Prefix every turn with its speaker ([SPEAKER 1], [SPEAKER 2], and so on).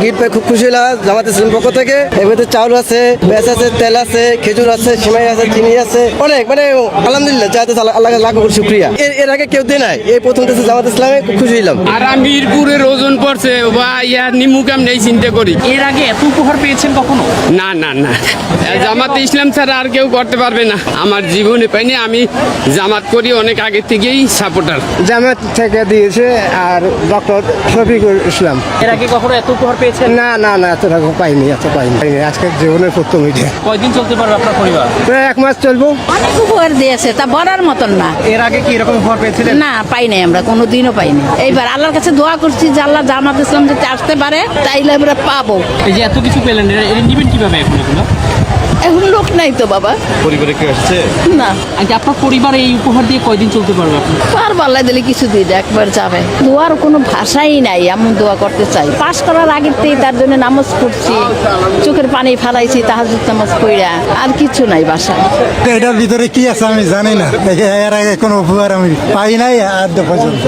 [SPEAKER 1] Gift পেয়ে খুব খুশি হলাম জামাত ইসলাম পক্ষ থেকে। এবারে চাউল আছে, পেঁয়াজ আছে, তেল আছে, খেজুর আছে, সিমাই আছে, চিনি আছে, অনেক মানে আলহামদুলিল্লাহ চাইতে আল্লাহ লাখ শুক্রিয়া। এর আগে কেউ দেয় নাই, এই প্রথম দেশে জামাত ইসলামে খুব খুশি হলাম।
[SPEAKER 2] আর মিরপুরের ওজন পড়ছে বা ইয়ার নিমুকাম নেই চিন্তা করি।
[SPEAKER 3] এর আগে এত উপহার পেয়েছেন কখনো?
[SPEAKER 2] না না না, জামাত ইসলাম ছাড়া আর কেউ করতে পারবে না। আমার জীবনে পাইনি, আমি জামাত করি অনেক আগে থেকেই সাপোর্টার।
[SPEAKER 1] জামাত থেকে দিয়েছে আর ডক্টর শফিকুল ইসলাম।
[SPEAKER 3] এর আগে কখনো এত উপহার পেয়েছেন?
[SPEAKER 1] না না না, এত টাকা পাইনি, আজকের জীবনের প্রথম এটা।
[SPEAKER 3] কয়দিন চলতে পারবে আপনার পরিবার?
[SPEAKER 1] প্রায় 1 মাস চলবো।
[SPEAKER 4] অনেক উপহার দিয়েছে, তা বলার মতন না।
[SPEAKER 3] এর আগে কি এরকম উপহার পেয়েছিলেন?
[SPEAKER 4] না, পাই নাই, আমরা কোনোদিনও পাইনি। এইবার আল্লাহর কাছে দোয়া করছি যে আল্লাহ জামাত ইসলাম যদি আসতে পারে তাইলে আমরা পাবো।
[SPEAKER 3] এই যে এত কিছু পেলেন, এটা নিবেন কিভাবে এখন এগুলো?
[SPEAKER 4] এখন লোক নাই তো বাবা।
[SPEAKER 5] পরিবারে কেউ আসছে?
[SPEAKER 4] না,
[SPEAKER 3] আজ আপনার পরিবার এই উপহার দিয়ে কয়দিন চলতে পারবে আপনি?
[SPEAKER 4] পারবো, আল্লাহ দিলে কিছু দিন একবার যাবে। দোয়ার কোনো ভাষাই নাই, এমন দোয়া করতে চাই। পাশ করার আগের থেকেই তার জন্য নামাজ পড়ছি, চোখের পানি ফালাইছি, তাহাজ্জুদ নামাজ পড়া, আর কিছু নাই বাসা।
[SPEAKER 6] এটার ভিতরে কি আছে আমি জানি না, এর আগে কোনো উপহার আমি পাই নাই আর পর্যন্ত।